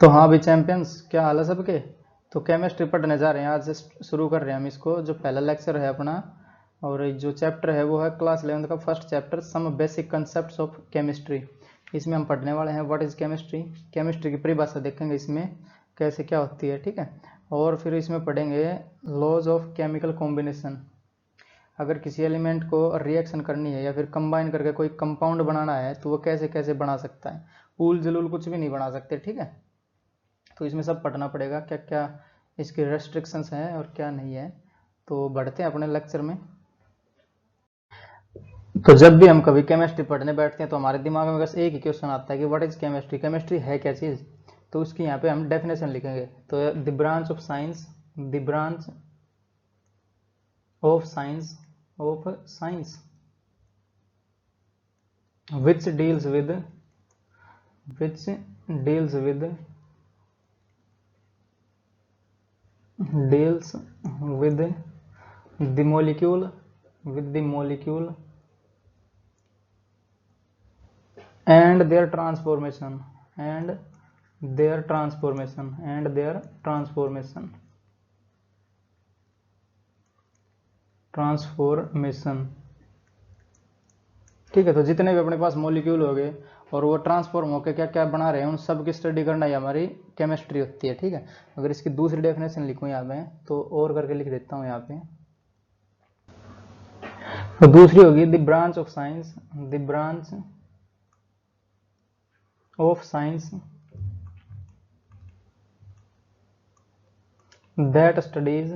तो हाँ भी चैंपियंस, क्या हाल है सबके। तो केमिस्ट्री पढ़ने जा रहे हैं, आज से शुरू कर रहे हैं हम इसको। जो पहला लेक्चर है अपना, और जो चैप्टर है वो है क्लास 11 का first chapter, some basic concepts of chemistry. इसमें हम पढ़ने वाले हैं व्हाट इज केमिस्ट्री, केमिस्ट्री की परिभाषा देखेंगे इसमें कैसे क्या होती है, ठीक है। और फिर इसमें पढ़ेंगे लॉज ऑफ केमिकल कॉम्बिनेशन। अगर किसी एलिमेंट को रिएक्शन करनी है या फिर कंबाइन करके कोई कंपाउंड बनाना है तो वो कैसे कैसे बना सकता है। ऊल जलूल कुछ भी नहीं बना सकते, ठीक है। तो इसमें सब पढ़ना पड़ेगा क्या क्या इसके रेस्ट्रिक्शंस हैं और क्या नहीं है। तो बढ़ते हैं अपने लेक्चर में। तो जब भी हम कभी केमिस्ट्री पढ़ने बैठते हैं तो हमारे दिमाग में बस एक ही क्वेश्चन आता है कि व्हाट इज केमिस्ट्री, केमिस्ट्री है क्या चीज़। तो उसकी यहाँ पे हम डेफिनेशन लिखेंगे। तो the branch of science, the branch of science, of science which deals with which deals with deals with the molecule, with the molecule and their transformation, and their transformation, and their transformation, transformation, ठीक है। तो जितने भी अपने पास molecule हो गए और वो ट्रांसफॉर्म होकर क्या क्या बना रहे हैं, उन सब की स्टडी करना ही हमारी केमिस्ट्री होती है, ठीक है। अगर इसकी दूसरी डेफिनेशन लिखूं यहाँ पे तो और करके लिख देता हूँ यहाँ पे। तो दूसरी होगी the branch of science, the branch of science that studies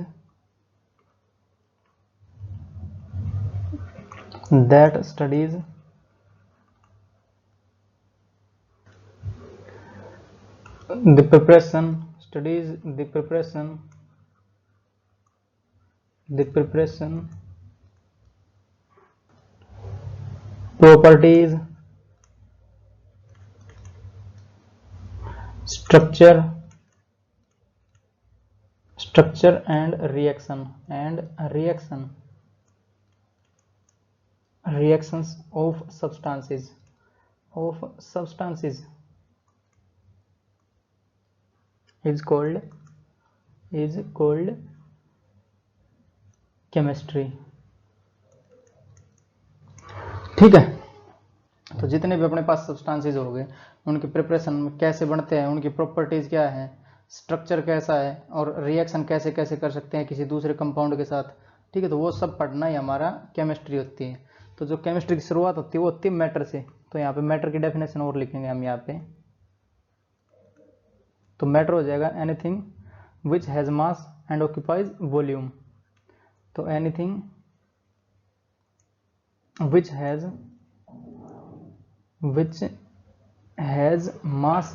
the preparation, studies the preparation properties, structure and reactions of substances is called chemistry, ठीक है। तो जितने भी अपने पास सब्सटेंसेस हो गए उनकी प्रिपरेशन में कैसे बनते हैं, उनकी प्रॉपर्टीज क्या है, स्ट्रक्चर कैसा है, और रिएक्शन कैसे कैसे कर सकते हैं किसी दूसरे कंपाउंड के साथ, ठीक है। तो वो सब पढ़ना ही हमारा केमिस्ट्री होती है। तो जो केमिस्ट्री की शुरुआत होती है वो होती है मैटर से। तो यहाँ पे मैटर की डेफिनेशन और लिखेंगे हम यहाँ पे। तो मैटर हो जाएगा anything which has mass and occupies volume. तो anything which has mass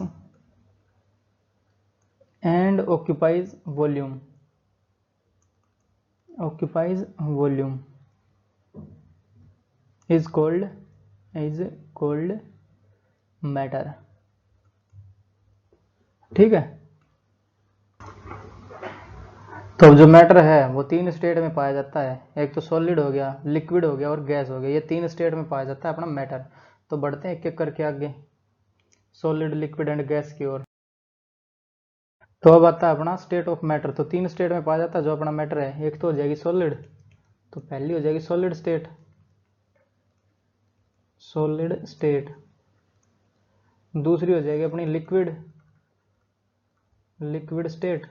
and occupies volume is called matter, ठीक है। तो जो मैटर है वो तीन स्टेट में पाया जाता है, एक तो सॉलिड हो गया, लिक्विड हो गया और गैस हो गया। ये तीन स्टेट में पाया जाता है अपना मैटर। तो बढ़ते हैं एक एक करके आगे सॉलिड, लिक्विड एंड गैस की ओर। तो अब आता है अपना स्टेट ऑफ मैटर। तो तीन स्टेट में पाया जाता है जो अपना मैटर है। एक तो हो जाएगी सॉलिड, तो पहली हो जाएगी सॉलिड स्टेट। दूसरी हो जाएगी अपनी लिक्विड स्टेट।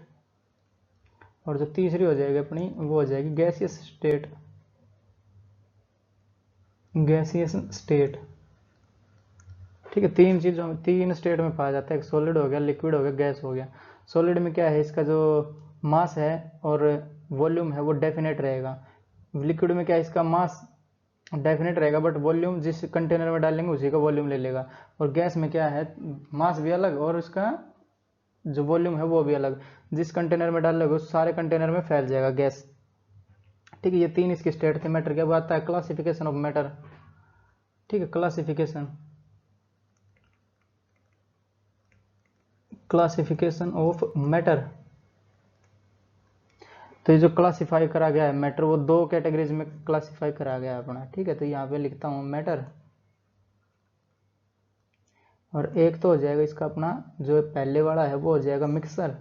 और जो तीसरी हो जाएगी अपनी वो हो जाएगी गैसियस स्टेट, ठीक है। तीन चीजों में, तीन स्टेट में पाया जाता है, एक सॉलिड हो गया, लिक्विड हो गया, गैस हो गया। सॉलिड में क्या है, इसका जो मास है और वॉल्यूम है वो डेफिनेट रहेगा। लिक्विड में क्या है, इसका मास डेफिनेट रहेगा बट वॉल्यूम जिस कंटेनर में डालेंगे उसी का वॉल्यूम ले लेगा। और गैस में क्या है, मास भी अलग और इसका जो वॉल्यूम है वो भी अलग। जिस कंटेनर में डालोगे उस सारे कंटेनर में फैल जाएगा गैस, ठीक है। ये तीन इसकी स्टेट थे मैटर के। अब आता है क्लासिफिकेशन ऑफ मैटर, ठीक है। Classification of matter. तो ये जो क्लासिफाई करा गया है मैटर वो दो कैटेगरीज में क्लासिफाई करा गया है अपना, ठीक है। तो यहाँ पे लिखता हूँ मैटर और एक तो हो जाएगा इसका अपना जो पहले वाला है वो हो जाएगा मिक्सर,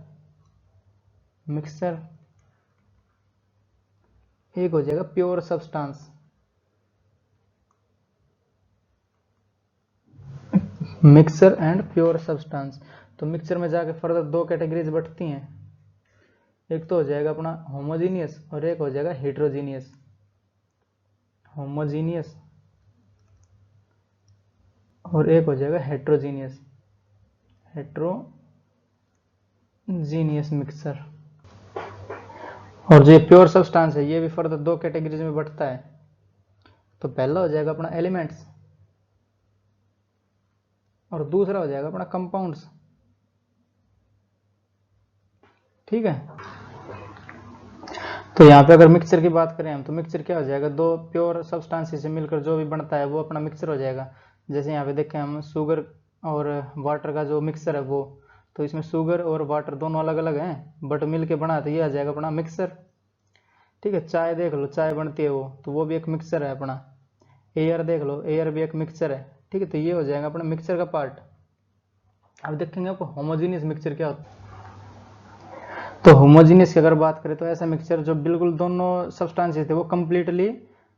एक हो जाएगा pure substance, mixer and pure substance. तो मिक्सचर में जाके फर्दर दो कैटेगरीज बढ़ती हैं, एक तो हो जाएगा अपना होमोजीनियस और एक हो जाएगा हेट्रोजीनियस। होमोजीनियस और एक हो जाएगा हेट्रोजीनियस, हेट्रोजीनियस मिक्सर। और जो प्योर सब्सटेंस है ये भी फर्दर दो कैटेगरीज में बढ़ता है। तो पहला हो जाएगा अपना एलिमेंट्स और दूसरा हो जाएगा अपना कंपाउंड्स। ठीक है, तो यहाँ पे अगर मिक्सचर की बात करें हम तो मिक्सचर क्या हो जाएगा, दो प्योर सब्सटेंसेस से मिलकर जो भी बनता है वो अपना मिक्सचर हो जाएगा। जैसे यहाँ पे देखें हम शुगर और वाटर का जो मिक्सचर है वो, तो इसमें शुगर और वाटर दोनों अलग अलग हैं बट मिल के बना तो ये आ जाएगा अपना मिक्सचर। ठीक है, चाय देख लो, चाय बनती है वो, तो वो भी एक मिक्सचर है अपना। एयर देख लो, एयर भी एक मिक्सचर है। ठीक है, तो ये हो जाएगा अपना मिक्सचर का पार्ट। अब देखेंगे आपको होमोजीनियस मिक्सचर क्या होता है। तो होमोजीनियस की अगर बात करें तो ऐसा मिक्सचर जो बिल्कुल दोनों सब्सटेंसेस थे वो कम्प्लीटली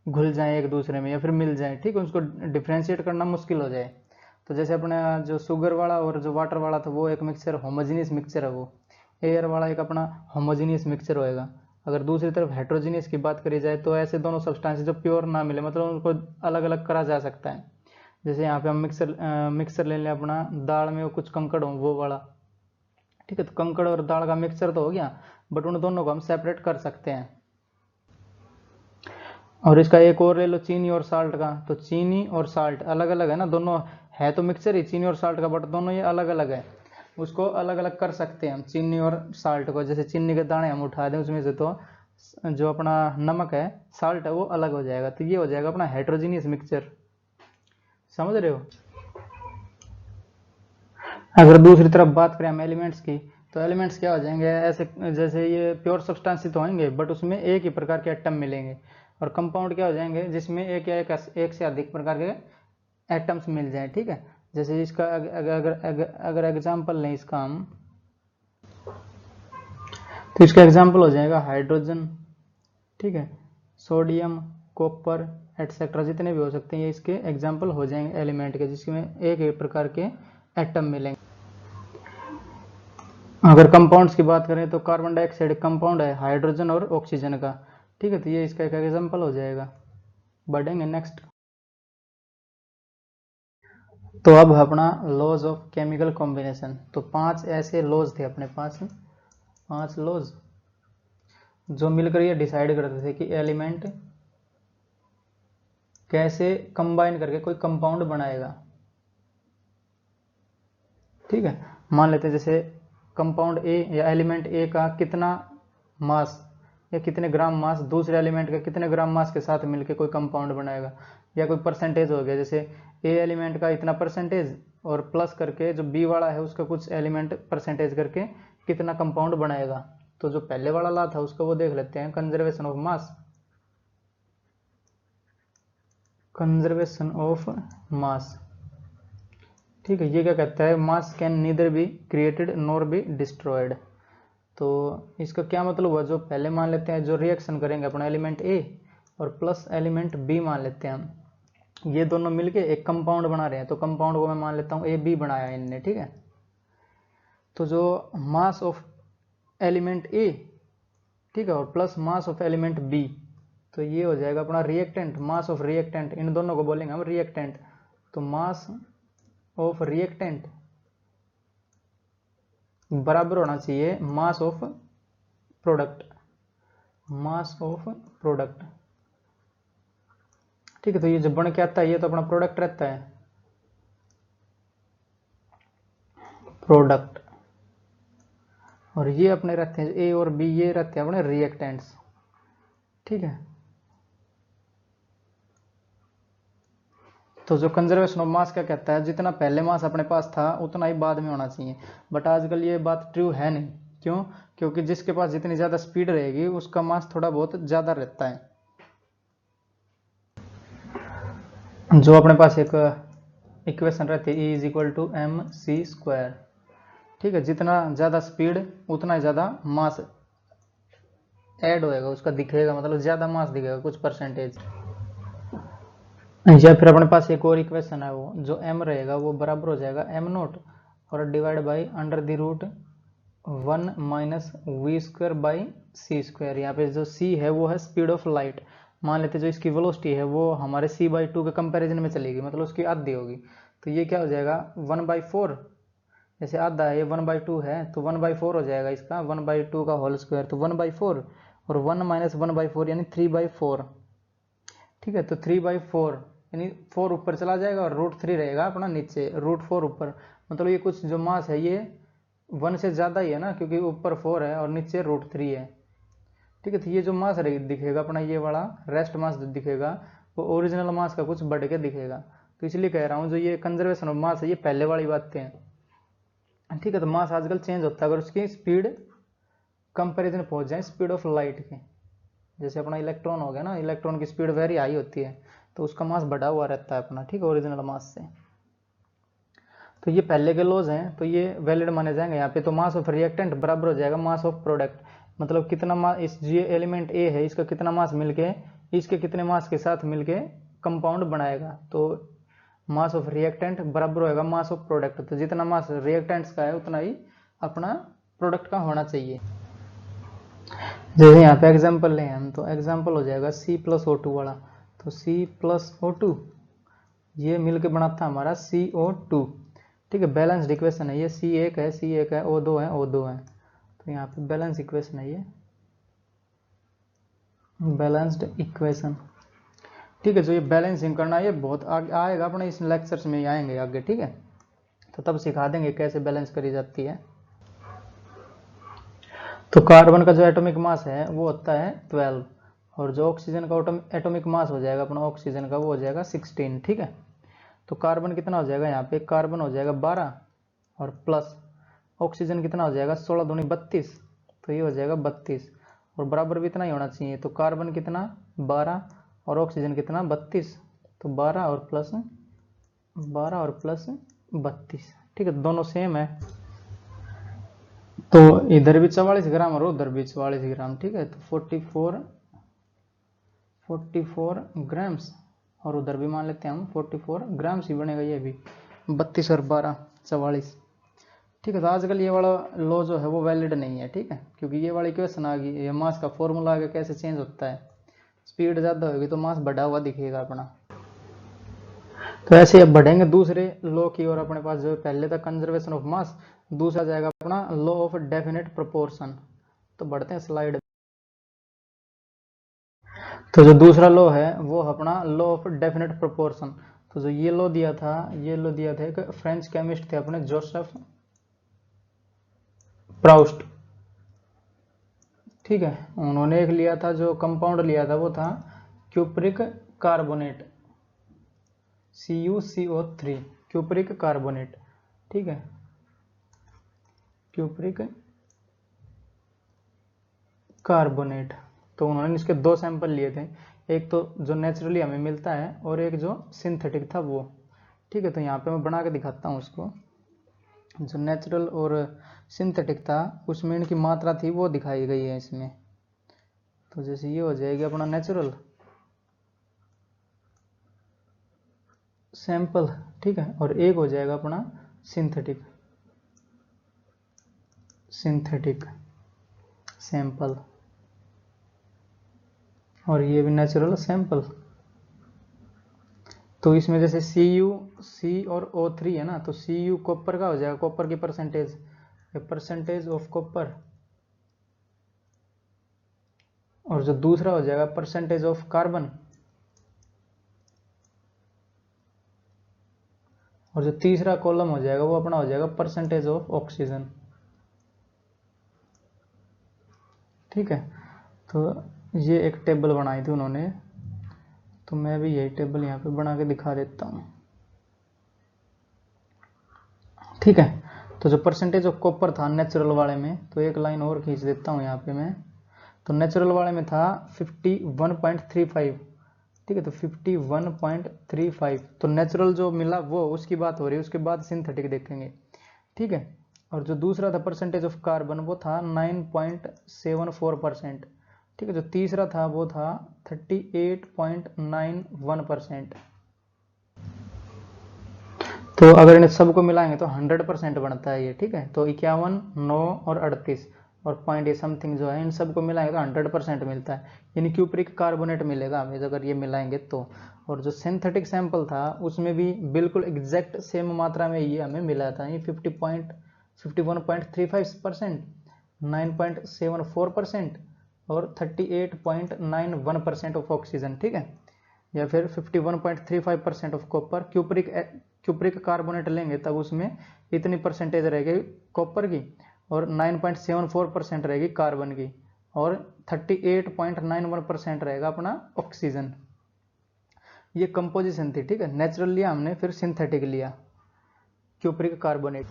घुल जाए एक दूसरे में या फिर मिल जाए। ठीक है, उसको डिफ्रेंशिएट करना मुश्किल हो जाए। तो जैसे अपने जो शुगर वाला और जो वाटर वाला था वो एक मिक्सचर होमोजीनियस मिक्सचर है वो। एयर वाला एक अपना होमोजीनियस मिक्सचर होएगा। अगर दूसरी तरफ हेट्रोजीनियस की बात करी जाए तो ऐसे दोनों सब्सटेंसेस जो प्योर ना मिले, मतलब उनको अलग अलग करा जा सकता है। जैसे यहाँ पे हम मिक्सर ले लें अपना, दाल में वो कुछ कंकड़ हो वो वाला। ठीक है, तो कंकड़ और दाल का मिक्सचर तो हो गया बट उन दोनों को हम सेपरेट कर सकते हैं। और इसका एक और ले लो चीनी और साल्ट का, तो चीनी और साल्ट अलग अलग है ना, दोनों है तो मिक्सचर ही चीनी और साल्ट का बट दोनों ये अलग अलग है। उसको अलग अलग कर सकते हैं हम चीनी और साल्ट को। जैसे चीनी के दाने हम उठा दें उसमें से तो जो अपना नमक है, साल्ट है, वो अलग हो जाएगा। तो ये हो जाएगा अपना हेट्रोजीनियस मिक्सचर। समझ रहे हो। अगर दूसरी तरफ बात करें हम एलिमेंट्स की, तो एलिमेंट्स क्या हो जाएंगे, ऐसे जैसे ये प्योर सब्सटेंस तो होंगे बट उसमें एक ही प्रकार के एटम मिलेंगे। और कंपाउंड क्या हो जाएंगे, जिसमें एक या एक से अधिक प्रकार के एटम्स मिल जाए। ठीक है, जैसे इसका अगर एग्जाम्पल लें इसका हम, तो इसका एग्जाम्पल हो जाएगा हाइड्रोजन, ठीक है, सोडियम, कॉपर एटसेट्रा, जितने भी हो सकते हैं ये इसके एग्जाम्पल हो जाएंगे एलिमेंट के, जिसमें एक ही प्रकार के एटम मिलेंगे। अगर कंपाउंड्स की बात करें तो कार्बन डाइऑक्साइड कंपाउंड है हाइड्रोजन और ऑक्सीजन का। ठीक है, तो ये इसका एक एग्जाम्पल हो जाएगा। बढ़ेंगे नेक्स्ट। तो अब अपना लॉज ऑफ केमिकल कॉम्बिनेशन। तो 5 ऐसे लॉज थे अपने पास, 5 लॉज जो मिलकर ये डिसाइड करते थे कि एलिमेंट कैसे कंबाइन करके कोई कंपाउंड बनाएगा। ठीक है, मान लेते हैं जैसे कंपाउंड ए या एलिमेंट ए का कितना मास या कितने ग्राम मास दूसरे एलिमेंट का कितने ग्राम मास के साथ मिलकर कोई कंपाउंड बनाएगा, या कोई परसेंटेज हो गया, जैसे ए एलिमेंट का इतना परसेंटेज और प्लस करके जो बी वाला है उसका कुछ एलिमेंट परसेंटेज करके कितना कंपाउंड बनाएगा। तो जो पहले वाला ला था उसको वो देख लेते हैं, conservation of mass, conservation of mass. ठीक है, ये क्या कहता है, मास can neither be created nor be destroyed. तो इसका क्या मतलब हुआ, जो पहले मान लेते हैं जो रिएक्शन करेंगे अपना एलिमेंट ए और प्लस एलिमेंट बी मान लेते हैं हम, ये दोनों मिलके एक कंपाउंड बना रहे हैं। तो कंपाउंड को मैं मान लेता हूँ ए बी बनाया इनने। ठीक है, तो जो मास ऑफ एलिमेंट ए, ठीक है, और plus mass of element B, तो ये हो जाएगा अपना रिएक्टेंट, मास ऑफ रिएक्टेंट, इन दोनों को बोलेंगे हम रिएक्टेंट। तो मास ऑफ रिएक्टेंट बराबर होना चाहिए mass of product, mass of product. ठीक है, तो ये जब बन के आता है ये तो अपना प्रोडक्ट रहता है, प्रोडक्ट। और ये अपने रहते हैं ए और बी, ये रहते हैं अपने रिएक्टेंट्स। ठीक है, तो जो कंजर्वेशन ऑफ मास क्या कहता है, जितना पहले मास अपने पास था उतना ही बाद में होना चाहिए। बट आजकल ये बात ट्रू है नहीं। क्यों, क्योंकि जिसके पास जितनी ज़्यादा स्पीड रहेगी उसका मास थोड़ा बहुत ज़्यादा रहता है। जो अपने पास एक इक्वेशन रहती है E is equal to M C square. ठीक है, जितना ज़्यादा स्पीड उतना ही ज़्यादा मास ऐड होएगा, उसका दिखेगा, मतलब ज़्यादा मास दिखेगा कुछ परसेंटेज। या फिर अपने पास एक और इक्वेशन है, वो जो m रहेगा वो बराबर हो जाएगा m नोट और divide by under the root 1 minus V square by C square. यहाँ पे जो c है वो है स्पीड ऑफ लाइट। मान लेते जो इसकी वेलोसिटी है वो हमारे c/2 के कंपैरिजन में चलेगी, मतलब उसकी आधी होगी। तो ये क्या हो जाएगा 1/4, जैसे आधा है ये 1/2 है तो 1/4 हो जाएगा इसका, 1/2 का होल स्क्वायर तो 1/4 और 1 माइनस 1/4 यानी 3/4। ठीक है, तो 3/4 यानी 4 ऊपर चला जाएगा और √3 रहेगा अपना नीचे, √4 ऊपर, मतलब ये कुछ जो मास है ये 1 से ज़्यादा ही है ना, क्योंकि ऊपर 4 है और नीचे √3 है। ठीक है, तो ये जो मास दिखेगा अपना, ये वाला रेस्ट मास जो दिखेगा वो ओरिजिनल मास का कुछ बढ़ के दिखेगा। तो इसलिए कह रहा हूँ जो ये कंजर्वेशन ऑफ मास है ये पहले वाली बातें हैं। ठीक है, तो मास आजकल चेंज होता है अगर उसकी स्पीड कंपेरिजन पहुंच जाए स्पीड ऑफ लाइट के। जैसे अपना इलेक्ट्रॉन हो गया ना, इलेक्ट्रॉन की स्पीड वेरी हाई होती है तो उसका मास बढ़ा हुआ रहता है अपना, ठीक है, ओरिजिनल मास से। तो ये पहले के लॉज हैं तो ये वैलिड माने जाएंगे यहाँ पे। तो मास ऑफ रिएक्टेंट बराबर हो जाएगा मास ऑफ प्रोडक्ट, मतलब कितना मास इस ये एलिमेंट ए है इसका कितना मास मिलके इसके कितने मास के साथ मिलके कंपाउंड बनाएगा। तो मास ऑफ रिएक्टेंट बराबर होएगा मास ऑफ प्रोडक्ट। तो जितना मास रिएक्टेंट्स का है उतना ही अपना प्रोडक्ट का होना चाहिए। जैसे यहाँ पे एग्जाम्पल लें हम, तो एग्जाम्पल हो जाएगा C+O2 वाला। तो C+O2 ये मिलके बनाता है हमारा CO2। ठीक है, बैलेंस्ड इक्वेशन है ये, C1 है C1 है, O2 है O2 है। तो यहाँ पे बैलेंस इक्वेशन है ये, बैलेंस्ड इक्वेशन। ठीक है, जो ये बैलेंसिंग करना ये बहुत आगे आएगा अपने इस लेक्चर्स में ही आएंगे आगे। ठीक है, तो तब सिखा देंगे कैसे बैलेंस करी जाती है। तो कार्बन का जो एटॉमिक मास है वो होता है 12 और जो ऑक्सीजन का एटॉमिक मास हो जाएगा अपना ऑक्सीजन का वो हो जाएगा 16। ठीक है, तो कार्बन कितना हो जाएगा यहाँ पे, कार्बन हो जाएगा 12 और प्लस ऑक्सीजन कितना हो जाएगा 16 दूनी 32, तो ये हो जाएगा 32 और बराबर भी इतना ही होना चाहिए। तो कार्बन कितना 12 और ऑक्सीजन कितना 32, तो 12 और प्लस 32। ठीक है, दोनों सेम है तो इधर भी 44 ग्राम और उधर भी 44 ग्राम। ठीक है, तो 44 ग्राम्स और उधर भी मान लेते हैं हम 44 ग्राम्स ही बनेगा ये भी, 32 और 12 44। ठीक है, तो आजकल ये वाला लॉ जो है वो वैलिड नहीं है। ठीक है, क्योंकि ये वाली क्वेश्चन आ गई, ये मास का फॉर्मूला आगे कैसे चेंज होता है, स्पीड ज़्यादा होगी तो मास बढ़ा हुआ दिखेगा अपना। तो ऐसे अब बढ़ेंगे दूसरे लॉ की ओर। अपने पास जो पहले था कंजर्वेशन ऑफ मास, दूसरा जाएगा अपना लॉ ऑफ डेफिनेट प्रोपोर्शन। तो बढ़ते हैं स्लाइड। तो जो दूसरा लॉ है वो अपना लॉ ऑफ डेफिनेट प्रोपोर्शन। तो जो ये लॉ दिया था, ये लॉ दिया था एक फ्रेंच केमिस्ट थे अपने जोसेफ प्राउस्ट। ठीक है, उन्होंने एक लिया था जो कंपाउंड लिया था वो था cupric carbonate, CuCO3 cupric carbonate. ठीक है, क्यूप्रिक कार्बोनेट। तो उन्होंने इसके 2 सैंपल लिए थे, एक तो जो नेचुरली हमें मिलता है और एक जो सिंथेटिक था वो। ठीक है, तो यहाँ पे मैं बना के दिखाता हूँ उसको। जो नेचुरल और सिंथेटिक था उसमें इनकी मात्रा थी वो दिखाई गई है इसमें। तो जैसे ये हो जाएगी अपना नेचुरल सैंपल। ठीक है, और एक हो जाएगा अपना सिंथेटिक सैंपल, और ये भी नेचुरल सैंपल। तो इसमें जैसे C और O3 है ना, तो Cu कॉपर का हो जाएगा, कॉपर की परसेंटेज ऑफ कॉपर, और जो दूसरा हो जाएगा परसेंटेज ऑफ कार्बन, और जो तीसरा कॉलम हो जाएगा वो अपना हो जाएगा परसेंटेज ऑफ ऑक्सीजन। ठीक है, तो ये एक टेबल बनाई थी उन्होंने, तो मैं भी यही टेबल यहाँ पे बना के दिखा देता हूँ। ठीक है, तो जो परसेंटेज ऑफ कॉपर था नेचुरल वाले में, तो एक लाइन और खींच देता हूँ यहाँ पे मैं। तो नेचुरल वाले में था 51.35, ठीक है। तो 51.35 तो नेचुरल जो मिला वो उसकी बात हो रही है, उसके बाद सिंथेटिक देखेंगे, ठीक है। और जो दूसरा था परसेंटेज ऑफ कार्बन वो था 9.74%, ठीक है। जो तीसरा था वो था 38.91%। तो अगर इन सबको मिलाएंगे तो 100% बनता है ये, ठीक है। तो 51, 9 और 38 और पॉइंट ये समथिंग जो है, इन सबको मिलाएंगे तो 100% मिलता है, यानी क्यूप्रिक कार्बोनेट मिलेगा हमें अगर ये मिलाएंगे तो। और जो सिंथेटिक सैंपल था उसमें भी बिल्कुल एग्जैक्ट सेम मात्रा में ये हमें मिला था, ये 51.35%, 9.74% और 38.91% ऑफ ऑक्सीजन, ठीक है। या फिर 51.35% ऑफ कॉपर, क्यूप्रिक कार्बोनेट लेंगे तब उसमें इतनी परसेंटेज रहेगी कॉपर की और 9.74% रहेगी कार्बन की और 38.91% रहेगा अपना ऑक्सीजन। ये कंपोजिशन थी, ठीक है। नेचुरल लिया हमने, फिर सिंथेटिक लिया क्यूप्रिक कार्बोनेट।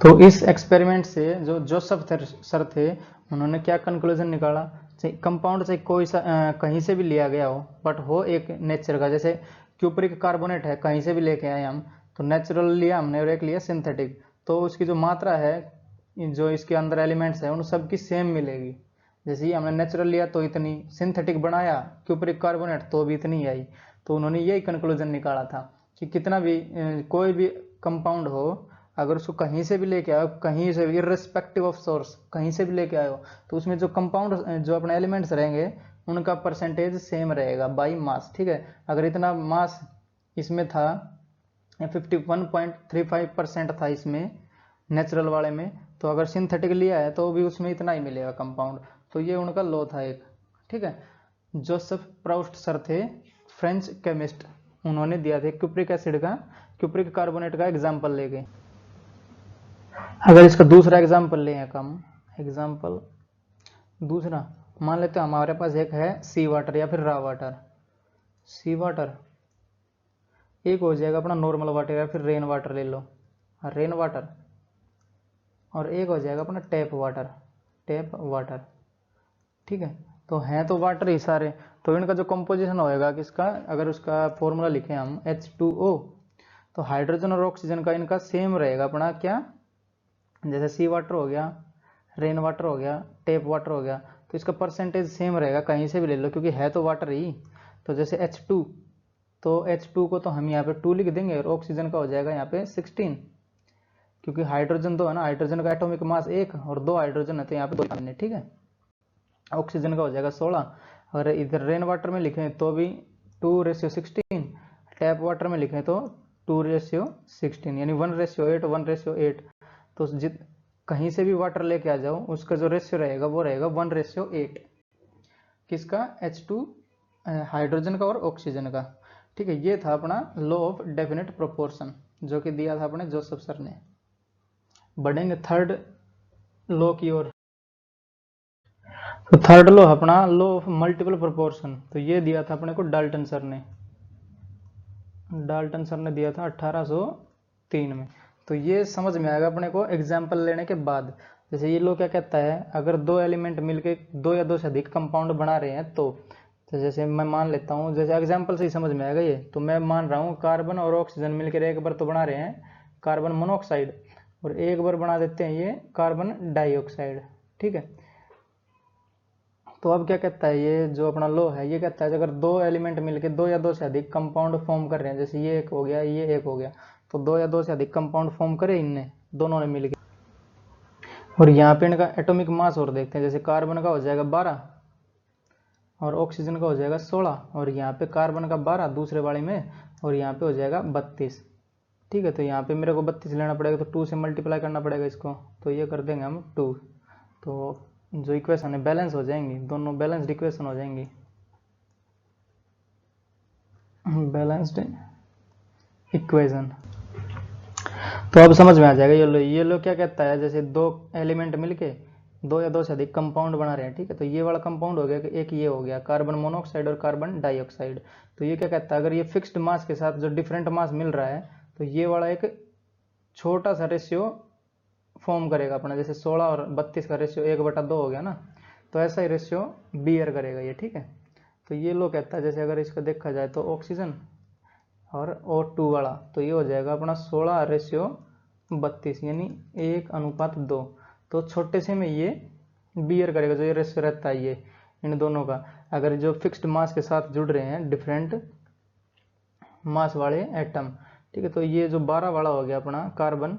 तो इस एक्सपेरिमेंट से जो जोसेफ सर थे उन्होंने क्या कंक्लूजन निकाला, कंपाउंड चाहे कोई सा कहीं से भी लिया गया हो बट हो एक नेचर का, जैसे क्यूप्रिक कार्बोनेट है कहीं से भी लेके आए हम, तो नेचुरल लिया हमने और एक लिया सिंथेटिक, तो उसकी जो मात्रा है जो इसके अंदर एलिमेंट्स है उन सब की सेम मिलेगी। जैसे ही हमने नेचुरल लिया तो इतनी, सिंथेटिक बनाया क्यूप्रिक कार्बोनेट तो भी इतनी आई। तो उन्होंने यही कंक्लूजन निकाला था कि कितना भी कोई भी कंपाउंड हो, अगर उसको कहीं से भी लेके आओ, कहीं से भी इर्रेस्पेक्टिव ऑफ सोर्स कहीं से भी लेके आयो, तो उसमें जो कंपाउंड जो अपने एलिमेंट्स रहेंगे उनका परसेंटेज सेम रहेगा बाई मास, ठीक है। अगर इतना मास इसमें था 51.35% था इसमें नेचुरल वाले में, तो अगर सिंथेटिक लिया है तो भी उसमें इतना ही मिलेगा कंपाउंड। तो ये उनका लॉ था एक, ठीक है। जोसेफ प्राउस्ट सर थे, फ्रेंच केमिस्ट, उन्होंने दिया था क्यूप्रिक एसिड का, क्यूप्रिक कार्बोनेट का एग्जाम्पल लेके। अगर इसका दूसरा एग्जाम्पल लें हम, एग्जाम्पल दूसरा मान लेते हैं हमारे पास एक है सी वाटर या फिर रा वाटर। सी वाटर एक हो जाएगा अपना नॉर्मल वाटर या फिर रेन वाटर ले लो, रेन वाटर, और एक हो जाएगा अपना टैप वाटर, टैप वाटर, ठीक है। तो हैं तो वाटर ही सारे, तो इनका जो कंपोजिशन होएगा किसका, अगर उसका फॉर्मूला लिखें हम H2O, तो हाइड्रोजन और ऑक्सीजन का इनका सेम रहेगा अपना क्या, जैसे सी वाटर हो गया, रेन वाटर हो गया, टैप वाटर हो गया, तो इसका परसेंटेज सेम रहेगा कहीं से भी ले लो क्योंकि है तो वाटर ही। तो जैसे H2, तो H2 को तो हम यहाँ पे 2 लिख देंगे और ऑक्सीजन का हो जाएगा यहाँ पे 16, क्योंकि हाइड्रोजन 2 है ना, हाइड्रोजन का एटॉमिक मास 1 और 2 हाइड्रोजन है तो यहाँ पे 2, ठीक है। ऑक्सीजन का हो जाएगा 16। अगर इधर रेन वाटर में लिखें तो भी 2:16, टैप वाटर में लिखें तो 2:16, यानी 1:8, 1:8। तो कहीं से भी वाटर लेके आ जाओ उसका जो रेशियो रहेगा वो रहेगा 1:8, किसका, H2 हाइड्रोजन का और ऑक्सीजन का, ठीक है। ये था अपना लॉ ऑफ डेफिनेट प्रोपोर्शन जो कि दिया था अपने जोसेफ सर ने। बढ़ेंगे थर्ड लॉ की ओर। तो थर्ड लॉ अपना लॉ ऑफ मल्टीपल प्रोपोर्शन, तो ये दिया था अपने को डाल्टन सर ने, डाल्टन सर ने दिया था 1803 में। तो ये समझ में आएगा अपने को एग्जाम्पल लेने के बाद। जैसे ये लोग क्या कहता है, अगर दो एलिमेंट मिलके दो या दो से अधिक कंपाउंड बना रहे हैं तो जैसे मैं मान लेता हूँ, जैसे एग्जाम्पल से ही समझ में आएगा ये, तो मैं मान रहा हूँ कार्बन और ऑक्सीजन मिलकर एक बार तो बना रहे हैं कार्बन मोनोऑक्साइड और एक बार बना देते हैं ये कार्बन डाइऑक्साइड, ठीक है। तो अब क्या कहता है ये जो अपना लॉ है, ये कहता है अगर दो एलिमेंट मिलके दो या दो से अधिक कंपाउंड फॉर्म कर रहे हैं, जैसे ये एक हो गया ये एक हो गया, तो दो या दो से अधिक कंपाउंड फॉर्म करे इनने दोनों ने मिलके, और यहाँ पे इनका एटॉमिक मास और देखते हैं, जैसे कार्बन का हो जाएगा 12 और ऑक्सीजन का हो जाएगा 16 और यहाँ पे कार्बन का 12 दूसरे वाले में और यहाँ पे हो जाएगा 32, ठीक है। तो यहाँ पे मेरे को 32 लेना पड़ेगा तो 2 से मल्टीप्लाई करना पड़ेगा इसको, तो ये कर देंगे हम 2। तो जो इक्वेशन है बैलेंस हो जाएंगी, दोनों बैलेंस्ड इक्वेशन हो जाएंगी, बैलेंस्ड इक्वेशन। तो अब समझ में आ जाएगा ये लो क्या कहता है, जैसे दो एलिमेंट मिलके दो या दो से अधिक कंपाउंड बना रहे हैं, ठीक है। तो ये वाला कंपाउंड हो गया कि एक ये हो गया कार्बन मोनोऑक्साइड और कार्बन डाइऑक्साइड। तो ये क्या कहता है, अगर ये फिक्स्ड मास के साथ जो डिफरेंट मास मिल रहा है तो ये वाला एक छोटा सा रेशियो फॉर्म करेगा अपना, जैसे 16 और 32 का रेशियो 1/2 हो गया ना, तो ऐसा ही रेशियो बियर करेगा ये, ठीक है। तो ये लो कहता है जैसे अगर इसको देखा जाए तो ऑक्सीजन और O2 वाला, तो ये हो जाएगा अपना 16:32 यानी 1:2। तो छोटे से में ये बियर करेगा, जो ये रेशियो रहता है ये इन दोनों का, अगर जो फिक्स्ड मास के साथ जुड़ रहे हैं डिफरेंट मास वाले एटम। ठीक है, तो ये जो 12 वाला हो गया अपना कार्बन,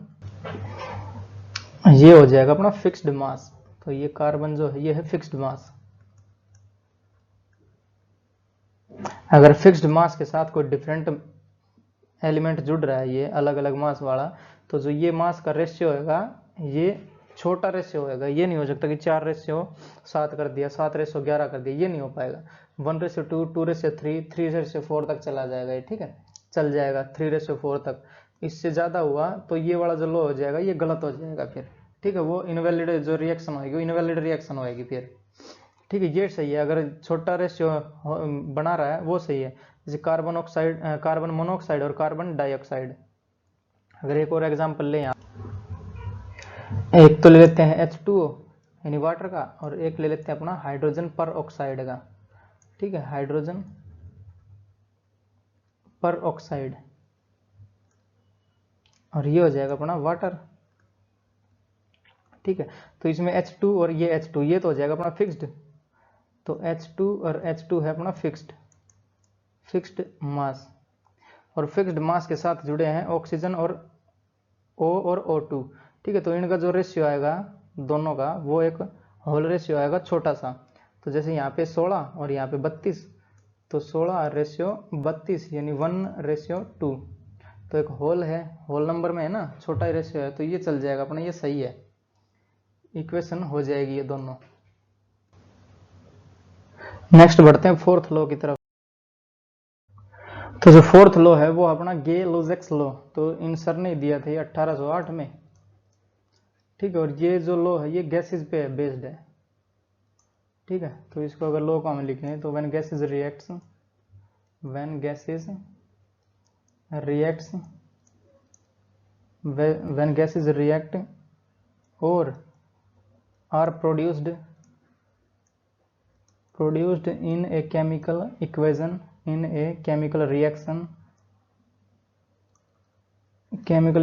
ये हो जाएगा अपना फिक्स्ड मास। तो ये कार्बन जो है ये है फिक्स्ड मास। अगर फिक्स्ड मास के साथ कोई डिफरेंट एलिमेंट जुड़ रहा है ये अलग अलग मास वाला, तो जो ये मास का रेशियो होगा ये छोटा रेशियो होगा। ये नहीं हो सकता कि 4:7 कर दिया, 7:11 कर दिया, ये नहीं हो पाएगा। 1:2, 2:3, 3:4 तक चला जाएगा ये। ठीक है, चल जाएगा 3:4 तक। इससे ज़्यादा हुआ तो ये वाला जो लो हो जाएगा ये गलत हो जाएगा फिर। ठीक है, वो इनवैलिड जो रिएक्शन होगी वो इनवैलिड रिएक्शन होगी फिर। ठीक है, ये सही है, अगर छोटा रेशियो बना रहा है वो सही है। जैसे कार्बन ऑक्साइड, कार्बन मोनोऑक्साइड और कार्बन डाइऑक्साइड। अगर एक और एग्जांपल लें यहाँ, एक तो ले लेते हैं H2O यानी वाटर का, और एक ले लेते हैं अपना हाइड्रोजन पर ऑक्साइड का। ठीक है, हाइड्रोजन पर ऑक्साइड, और ये हो जाएगा अपना वाटर। ठीक है, तो इसमें H2 और ये H2 ये तो हो जाएगा अपना फिक्स्ड। तो H2 और H2 है अपना फिक्स्ड मास, और फिक्स्ड मास के साथ जुड़े हैं ऑक्सीजन और O और O2। ठीक है, तो इनका जो रेशियो आएगा दोनों का वो एक होल रेशियो आएगा छोटा सा। तो जैसे यहाँ पे 16 और यहाँ पे 32, तो 16:32 यानी 1:2। तो एक होल है, होल नंबर में है ना, छोटा ही रेशियो है, तो ये चल जाएगा अपना, ये सही है, इक्वेशन हो जाएगी ये दोनों। नेक्स्ट बढ़ते हैं फोर्थ लॉ की तरफ। तो जो फोर्थ लॉ है वो अपना गे-लोजेक्स लॉ, तो इन सर ने दिया था ये 1808 में। ठीक है, और ये जो लॉ है ये गैसेस पे बेस्ड है। ठीक है, तो इसको अगर लॉ को हम लिखें तो when gases reacts when gases react or are produced in a chemical equation, in a chemical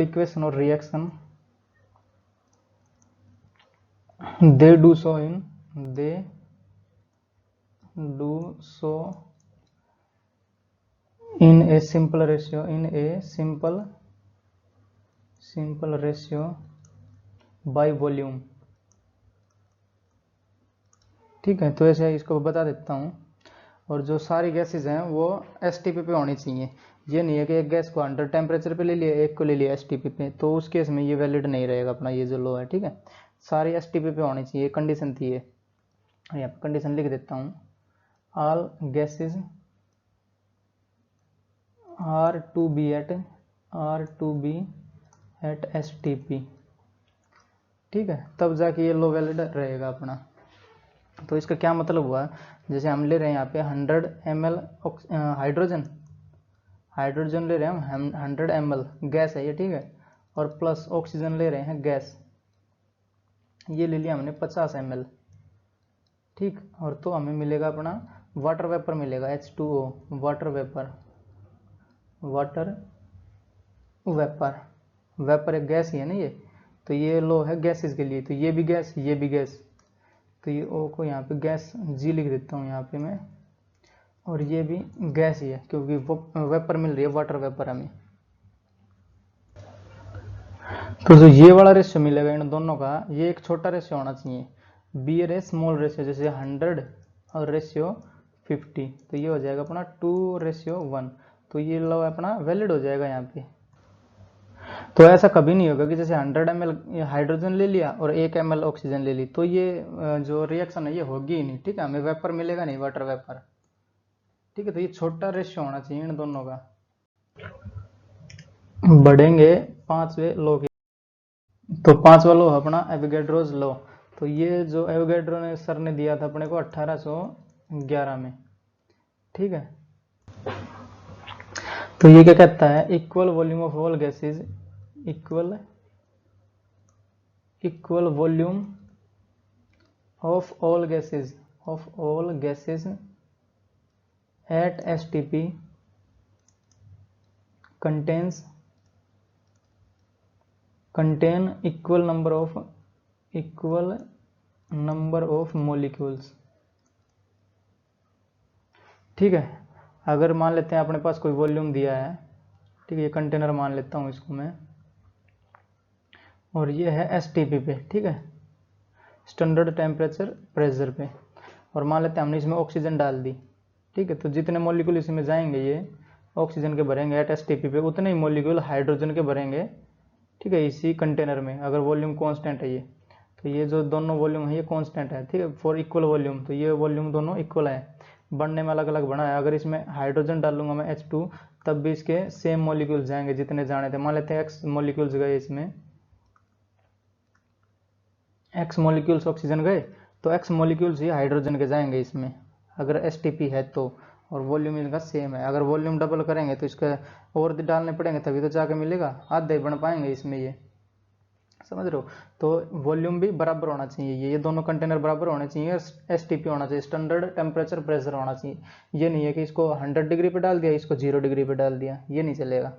equation or reaction, they do so in a simple ratio by volume। ठीक है, तो ऐसे इसको बता देता हूँ। और जो सारी गैसेज हैं वो एसटीपी पे होनी चाहिए। ये नहीं है कि एक गैस को 100 टेम्परेचर पे ले लिया, एक को ले लिया एसटीपी पे, तो उस केस में ये वैलिड नहीं रहेगा अपना ये जो लॉ है। ठीक है, सारी एसटीपी पे होनी चाहिए, कंडीशन थी ये। यहाँ पे कंडीशन लिख देता हूँ, all gases are to be at STP. ठीक है, तब जाके ये लॉ वैलिड रहेगा अपना। तो इसका क्या मतलब हुआ, जैसे हम ले रहे हैं यहाँ पे 100 ml हाइड्रोजन ले रहे हैं हम 100 ml गैस है ये। ठीक है, और प्लस ऑक्सीजन ले रहे हैं गैस, ये ले लिया हमने 50 ml। ठीक, और तो हमें मिलेगा अपना वाटर वेपर मिलेगा, H2O वाटर वेपर। वेपर एक गैस ही है ना ये, तो ये लो है गैसेस के लिए, तो ये भी गैस, ये भी गैस, तो ये O को यहाँ पे गैस G लिख देता हूँ यहाँ पे मैं, और ये भी गैस ही है क्योंकि वो वेपर मिल रही है, वाटर वेपर हमें। तो जो ये वाला रेशियो मिलेगा इन दोनों का, ये एक छोटा रेशियो होना चाहिए, बी ए स्मॉल रेशियो, जैसे 100 और रेशियो 50, तो ये हो जाएगा अपना 2:1। तो ये लो अपना वैलिड हो जाएगा यहाँ पे। तो ऐसा कभी नहीं होगा कि जैसे 100 ml हाइड्रोजन ले लिया और 1 ml ऑक्सीजन ले ली, तो ये जो रिएक्शन है ये होगी ही नहीं। ठीक है, हमें वेपर मिलेगा नहीं, वाटर वेपर। ठीक है, तो ये छोटा रेशियो होना चाहिए इन दोनों का। बढ़ेंगे पांचवे लॉ की। तो पांचवा लॉ अपना एवोगैड्रोस लॉ। तो ये जो एवोगैड्रो ने सर ने दिया था अपने को 1811 में। ठीक है, तो ये क्या कहता है, equal volume of all gases, equal volume of all gases at STP contain equal number of molecules। ठीक है, अगर मान लेते हैं अपने पास कोई वॉल्यूम दिया है, ठीक है, ये कंटेनर मान लेता हूँ इसको मैं, और ये है STP पे, ठीक है, स्टैंडर्ड टेम्परेचर प्रेशर पे, और मान लेते हैं हमने इसमें ऑक्सीजन डाल दी, ठीक है, तो जितने मॉलिक्यूल इसमें जाएंगे ये ऑक्सीजन के भरेंगे एट STP पे, उतने ही मॉलिक्यूल हाइड्रोजन के भरेंगे, ठीक है, इसी कंटेनर में, अगर वॉल्यूम कांस्टेंट है ये, तो ये जो दोनों वॉल्यूम है ये कांस्टेंट है, ठीक है, फॉर इक्वल वॉल्यूम, तो ये वॉल्यूम दोनों इक्वल है, बनने में अलग अलग बना है। अगर इसमें हाइड्रोजन डालूंगा मैं H2, तब भी इसके सेम मॉलिक्यूल्स जाएंगे जितने जाने थे। मान लेते हैं X मॉलिक्यूल्स गए इसमें, X मॉलिक्यूल्स ऑक्सीजन गए, तो X मॉलिक्यूल्स ही हाइड्रोजन के जाएंगे इसमें, अगर STP है तो, और वॉल्यूम इनका सेम है। अगर वॉल्यूम डबल करेंगे तो इसका और डालने पड़ेंगे तभी तो जाके मिलेगा, आधे बन पाएंगे इसमें, ये समझ रहे हो। तो वॉल्यूम भी बराबर होना चाहिए, ये दोनों कंटेनर बराबर होने चाहिए, STP होना चाहिए, स्टैंडर्ड टेम्परेचर प्रेशर होना चाहिए। ये नहीं है कि इसको 100 डिग्री पे डाल दिया, इसको 0 डिग्री पे डाल दिया, ये नहीं चलेगा,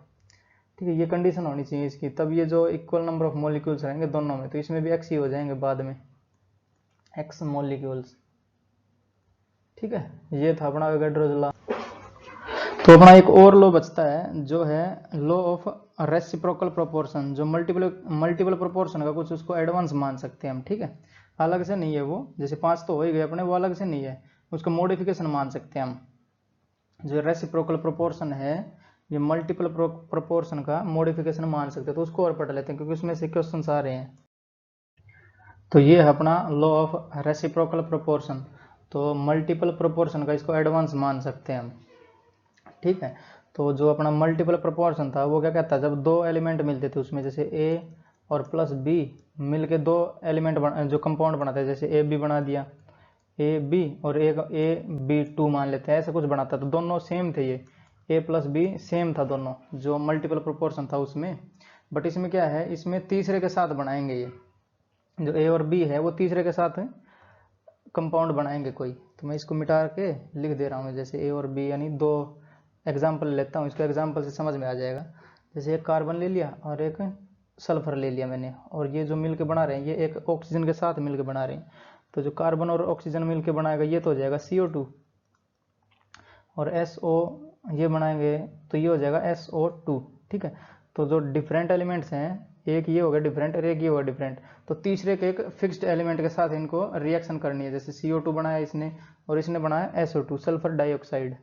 ठीक है, ये कंडीशन होनी चाहिए इसकी, तब ये जो इक्वल नंबर ऑफ मॉलिक्यूल्स रहेंगे दोनों में, तो इसमें भी X ही हो जाएंगे बाद में, X मॉलिक्यूल्स, ठीक है। ये था अपना एवोगैड्रोस लॉ। तो अपना एक और लॉ बचता है जो है लॉ ऑफ रेसिप्रोकल प्रोपोर्शन, जो मल्टीपल प्रोपोर्शन का कुछ उसको एडवांस मान सकते हैं हम, ठीक है, अलग से नहीं है वो, जैसे 5 तो हो ही गए अपने, वो अलग से नहीं है, उसका मॉडिफिकेशन मान सकते हैं हम। जो रेसिप्रोकल प्रोपोर्शन है ये मल्टीपल प्रोपोर्शन का मॉडिफिकेशन मान सकते हैं, तो उसको और पढ़ लेते हैं क्योंकि उसमें से क्वेश्चन आ रहे हैं। तो ये है अपना लॉ ऑफ रेसिप्रोकल प्रोपोर्शन, तो मल्टीपल प्रोपोर्शन का इसको एडवांस मान सकते हैं हम, ठीक है। तो जो अपना मल्टीपल प्रोपोर्शन था वो क्या कहता है, जब दो एलिमेंट मिलते थे उसमें, जैसे A और प्लस B मिलके दो एलिमेंट जो कंपाउंड बनाते हैं, जैसे AB बना दिया, AB और एक AB2 मान लेते हैं, ऐसा कुछ बनाता, तो दोनों सेम थे, ये A प्लस B सेम था दोनों, जो मल्टीपल प्रोपोर्शन था उसमें। बट इसमें क्या है, इसमें तीसरे के साथ बनाएंगे, ये जो A और B है वो तीसरे के साथ कंपाउंड बनाएंगे कोई, तो मैं इसको मिटा के लिख दे रहा हूँ, जैसे A और B, यानी दो एग्जाम्पल लेता हूँ, इसको एग्जाम्पल से समझ में आ जाएगा। जैसे एक कार्बन ले लिया और एक सल्फर ले लिया मैंने, और ये जो मिलके बना रहे हैं ये एक ऑक्सीजन के साथ मिलके बना रहे हैं, तो जो कार्बन और ऑक्सीजन मिलके बनाएगा ये तो हो जाएगा CO2, और SO ये बनाएंगे तो ये हो जाएगा SO2, ठीक है। तो जो डिफरेंट एलिमेंट्स हैं, एक ये होगा डिफरेंट और एक ये होगा डिफरेंट, तो तीसरे के एक फिक्स्ड एलिमेंट के साथ इनको रिएक्शन करनी है, जैसे CO2 बनाया इसने और इसने बनाया SO2 सल्फर डाइऑक्साइड।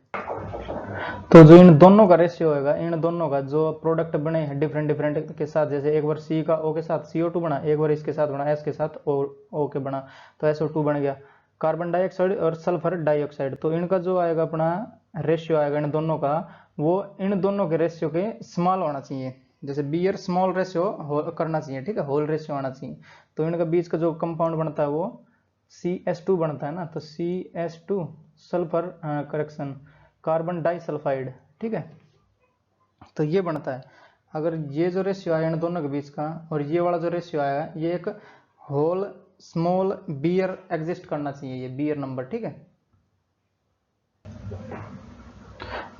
तो जो इन दोनों का रेशियो होगा, इन दोनों का जो प्रोडक्ट बने हैं डिफरेंट डिफरेंट के साथ, जैसे एक बार C का O के साथ CO2 बना, एक बार इसके साथ बना S के साथ O के बना, तो SO2 बन गया, कार्बन डाइऑक्साइड और सल्फर डाइऑक्साइड। तो इनका जो आएगा अपना रेशियो आएगा इन दोनों का, वो इन दोनों के रेशियो के स्मॉल होना चाहिए, जैसे बियर स्मॉल रेशियो करना चाहिए, ठीक है, होल रेशियो आना चाहिए। तो इनका बीच का जो कंपाउंड बनता है वो CH2 बनता है ना, तो CH2 sulphur correction carbon disulphide, ठीक है, तो ये बनता है। अगर ये जो रेशियो आया इन दोनों के बीच का और ये वाला जो रेशियो आया, ये एक होल स्मॉल बियर एग्जिस्ट करना चाहिए, ये बियर नंबर, ठीक है।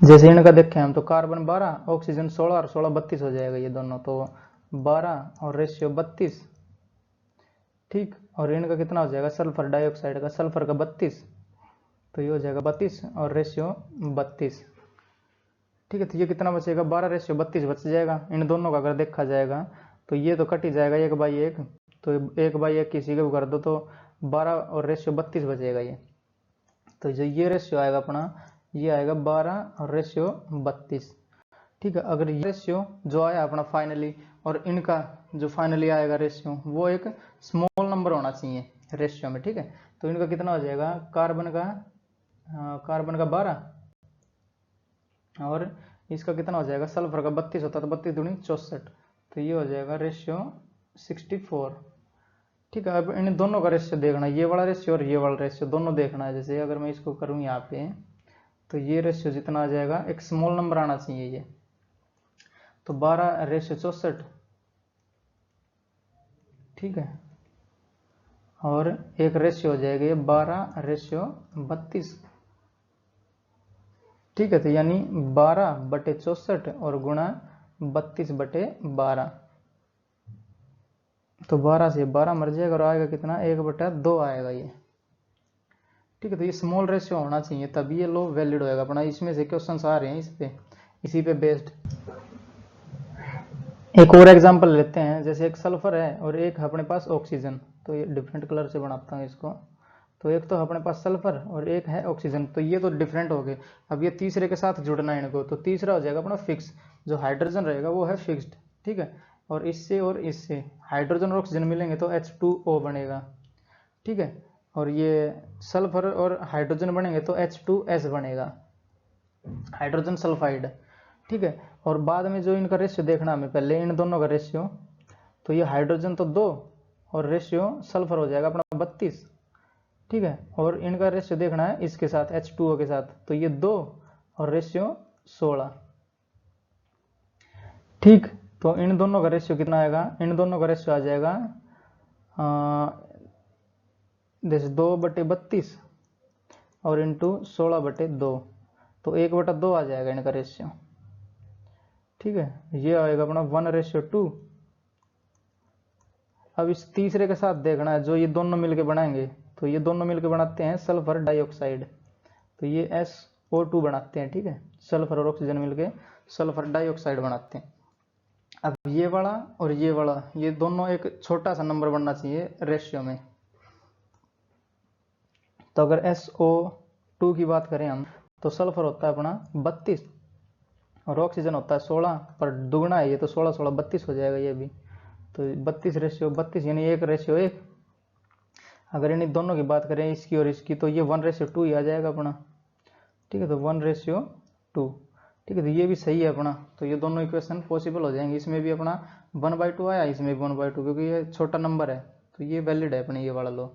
जैसे इनका देखें हम, तो कार्बन 12 ऑक्सीजन 16 और 16 32 हो जाएगा ये दोनों, तो 12 और रेशियो 32, ठीक, और इनका कितना हो जाएगा सल्फर डाइऑक्साइड का, सल्फर का 32, तो ये हो जाएगा 32 और रेशियो 32, ठीक है। तो ये कितना बचेगा, 12 रेशियो 32 बच जाएगा इन दोनों का। अगर देखा जाएगा तो ये तो कट ही जाएगा 1/1, तो 1/1 किसी को कर दो तो 12 और रेशियो 32 बचेगा ये। तो जो ये रेशियो आएगा अपना, ये आएगा 12 और रेशियो 32, ठीक है। अगर ये रेशियो जो आया अपना फाइनली, और इनका जो फाइनली आएगा रेशियो, वो एक स्मॉल नंबर होना चाहिए रेशियो में, ठीक है। तो इनका कितना हो जाएगा, कार्बन का 12 और इसका कितना हो जाएगा, सल्फर का 32 होता है, तो 32 दूनी 64, तो ये हो जाएगा रेशियो 64, ठीक है। अब इन दोनों का रेशियो देखना, ये वाला रेशियो और ये वाला रेशियो दोनों देखना है। जैसे अगर मैं इसको करूँ यहाँ पे, तो ये रेशियो जितना आ जाएगा, एक स्मॉल नंबर आना चाहिए ये, तो 12 रेशियो 64, ठीक है, और एक रेशियो हो जाएगा ये 12 रेशियो 32, ठीक है, तो यानी 12/64 और गुणा 32/12, तो 12 से 12 मर जाएगा और आएगा कितना, 1/2 आएगा ये। ठीक है, तो ये स्मॉल रेशियो होना चाहिए तभी ये लो वैलिड होएगा अपना। इसमें से क्वेश्चन आ रहे हैं इसी पे बेस्ड। एक और एग्जांपल लेते हैं, जैसे एक सल्फर है और एक अपने पास ऑक्सीजन, तो ये डिफरेंट कलर से बनाता हूँ इसको। तो एक तो अपने पास सल्फर और एक है ऑक्सीजन, तो ये तो डिफरेंट हो गए। अब ये तीसरे के साथ जुड़ना है इनको, तो तीसरा हो जाएगा अपना फिक्स, जो हाइड्रोजन रहेगा वो है फिक्स्ड। ठीक है, और इससे हाइड्रोजन और ऑक्सीजन मिलेंगे तो H2O बनेगा। ठीक है, और ये सल्फर और हाइड्रोजन बनेंगे तो H2S बनेगा, हाइड्रोजन सल्फाइड। ठीक है, और बाद में जो इनका रेशियो देखना हमें, पहले इन दोनों का रेशियो, तो ये हाइड्रोजन तो 2 और रेशियो सल्फर हो जाएगा अपना 32। ठीक है, और इनका रेशियो देखना है इसके साथ H2O के साथ, तो ये 2 और रेशियो 16। ठीक, तो इन दोनों का रेशियो कितना आएगा, इन दोनों का रेशियो आ जाएगा जैसे 2/32 और इंटू 16/2, तो 1/2 आ जाएगा इनका रेशियो। ठीक है, ये आएगा अपना 1:2। अब इस तीसरे के साथ देखना है, जो ये दोनों मिलके बनाएंगे, तो ये दोनों मिलके बनाते हैं सल्फर डाइऑक्साइड, तो ये SO2 बनाते हैं। ठीक है, सल्फर और ऑक्सीजन मिलके सल्फर डाइऑक्साइड बनाते हैं। अब ये वाला और ये वाला, ये दोनों एक छोटा सा नंबर बनना चाहिए रेशियो में। तो अगर SO2 की बात करें हम, तो सल्फर होता है अपना 32 और ऑक्सीजन होता है 16, पर दुगना है ये, तो 16 16 32 हो जाएगा ये भी। तो 32:32 यानी 1:1। अगर इन दोनों की बात करें, इसकी और इसकी, तो ये 1:2 ही आ जाएगा अपना। ठीक है, तो 1:2। ठीक है, तो ये भी सही है अपना, तो ये दोनों इक्वेशन पॉसिबल हो जाएंगे। इसमें भी अपना 1/2 आया, इसमें भी 1/2, क्योंकि ये छोटा नंबर है, तो ये वैलिड है अपने ये वाला लॉ।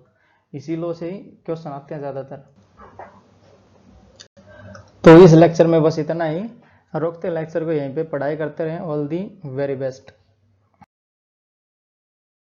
इसी लॉ से ही क्वेश्चन आते हैं ज़्यादातर। तो इस लेक्चर में बस इतना ही, रोकते लेक्चर को यहीं पे, पढ़ाई करते रहें। All the very best.